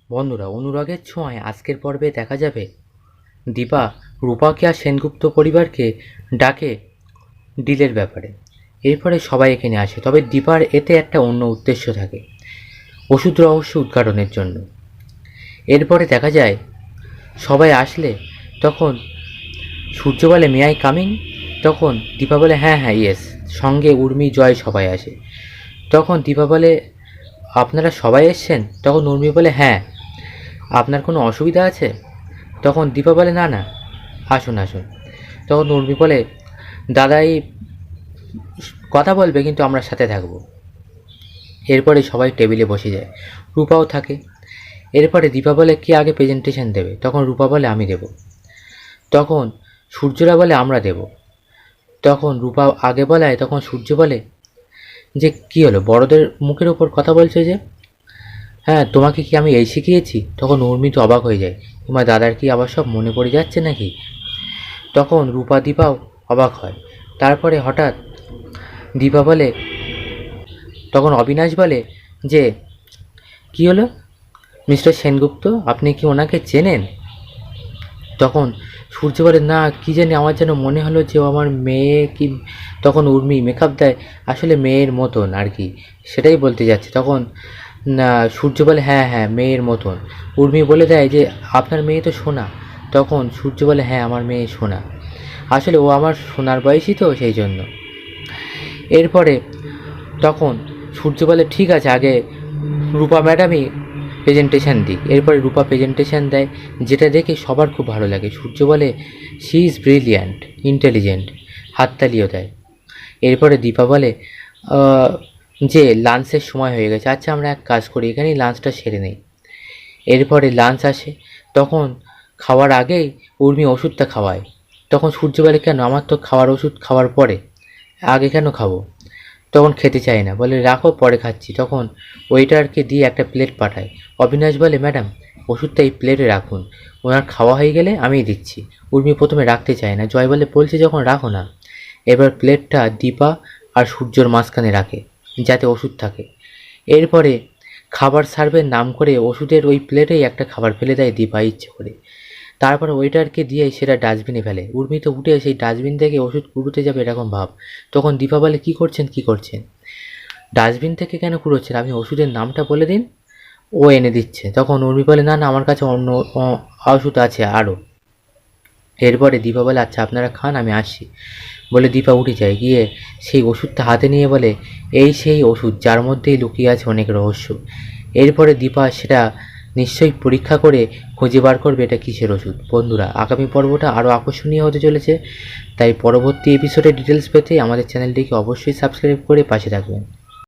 বন্ধুরা, অনুরাগের ছোঁয়ায় আজকের পর্বে দেখা যাবে দীপা রূপাকে আর সেনগুপ্ত পরিবারকে ডাকে ডিলের ব্যাপারে। এরপরে সবাই এখানে আসে, তবে দীপার এতে একটা অন্য উদ্দেশ্য থাকে, ওষুধ রহস্য উদ্ঘাটনের জন্য। এরপরে দেখা যায় সবাই আসলে তখন সূর্য বলে মে আই কামিং, তখন দীপা বলে হ্যাঁ হ্যাঁ ইয়েস, সঙ্গে উর্মি জয় সবাই আসে। তখন দীপা বলে আপনারা সবাই এসছেন? তখন উর্মি বলে হ্যাঁ, আপনার কোনো অসুবিধা আছে? তখন দীপা বলে না না, আসুন আসুন। তখন উর্মি বলে দাদাই কথা বলবে, কিন্তু আমরা সাথে থাকবো। এরপরে সবাই টেবিলে বসে যায়, রূপাও থাকে। এরপরে দীপা বলে কে আগে প্রেজেন্টেশন দেবে? তখন রূপা বলে আমি দেব। তখন সূর্যরা বলে আমরা দেব। তখন রূপা আগে বলায় তখন সূর্য বলে যে কী হলো, বড়দের মুখের ওপর কথা বলছে যে? হ্যাঁ, তোমাকে কি আমি এই শিখিয়েছি? তখন উর্মি তো অবাক হয়ে যায়, তোমার দাদার কি আবার সব মনে পড়ে যাচ্ছে নাকি? তখন রূপা দীপাও অবাক হয়। তারপরে হঠাৎ দীপা বলে, তখন অবিনাশ বলে যে কি হলো মিস্টার সেনগুপ্ত, আপনি কি ওনাকে চেনেন? তখন সূর্য বলে না, কি জানি, আমার যেন মনে হলো যে ও আমার মেয়ে কি। তখন উর্মি মেকআপ দেয়, আসলে মেয়ের মতন আর কি, সেটাই বলতে যাচ্ছে। তখন না, সূর্য বলে হ্যাঁ হ্যাঁ মেয়ের মতন। উর্মি বলে দেয় যে আপনার মেয়ে তো সোনা। তখন সূর্য বলে হ্যাঁ, আমার মেয়ে সোনা, আসলে ও আমার সোনার বয়সী তো সেই জন্য। এরপরে তখন সূর্য বলে ঠিক আছে, আগে রূপা ম্যাডামই প্রেজেন্টেশন দিক। এরপরে রূপা প্রেজেন্টেশন দেয়, যেটা দেখে সবার খুব ভালো লাগে। সূর্য বলে শি ইজ ব্রিলিয়ান্ট, ইন্টেলিজেন্ট, হাততালিও দেয়। এরপরে দীপা বলে যে লাঞ্চের সময় হয়ে গেছে, আচ্ছা আমরা এক কাজ করি, এখানেই লাঞ্চটা সেরে নেই। এরপরে লাঞ্চ আসে, তখন খাওয়ার আগেই উর্মি ওষুধটা খাওয়ায়। তখন সূর্য বলে কেন, আমার তো খাওয়ার ওষুধ খাওয়ার পরে, আগে কেন খাবো? তখন খেতে চায় না, বলে রাখো পরে খাচ্ছি। তখন ওয়েটারকে দিয়ে একটা প্লেট পাঠায়। অবিনাশ বলে ম্যাডাম ওষুধটা এই প্লেটে রাখুন, ওনার খাওয়া হয়ে গেলে আমিই দিচ্ছি। উর্মি প্রথমে রাখতে চায় না, জয় বলে বলছে যখন রাখো না। এবার প্লেটটা দীপা আর সূর্যর মাঝখানে রাখে যাতে ওষুধ থাকে। এরপরে খাবার সার্ভের নাম করে ওষুধের ওই প্লেটেই একটা খাবার ফেলে দেয় দীপা ইচ্ছে করে। তারপর ওয়েটারকে দিয়ে সেটা ডাস্টবিনে ফেলে। উর্মি তো উঠে সেই ডাস্টবিন থেকে ওষুধ কুড়োতে যাবে এরকম ভাব। তখন দীপা বলে কী করছেন? ডাস্টবিন থেকে কেন কুড়োচ্ছেন? আপনি ওষুধের নামটা বলে দিন, ও এনে দিচ্ছে। তখন উর্মি বলে না না, আমার কাছে অন্য ওষুধ আছে আরও। এরপরে দীপা বলে আচ্ছা আপনারা খান, আমি আসছি। বলে দীপা উঠে যায়, গিয়ে সেই ওষুধটা হাতে নিয়ে বলে এই সেই ওষুধ যার মধ্যেই লুকিয়ে আছে অনেক রহস্য। এরপরে দীপা সেটা নিশ্চয়ই পরীক্ষা করে খুঁজে বার করবে এটা কিসের ওষুধ। বন্ধুরা, আগামী পর্বটা আরও আকর্ষণীয় হতে চলেছে, তাই পরবর্তী এপিসোডে ডিটেলস পেতে আমাদের চ্যানেলটিকে অবশ্যই সাবস্ক্রাইব করে পাশে থাকবেন।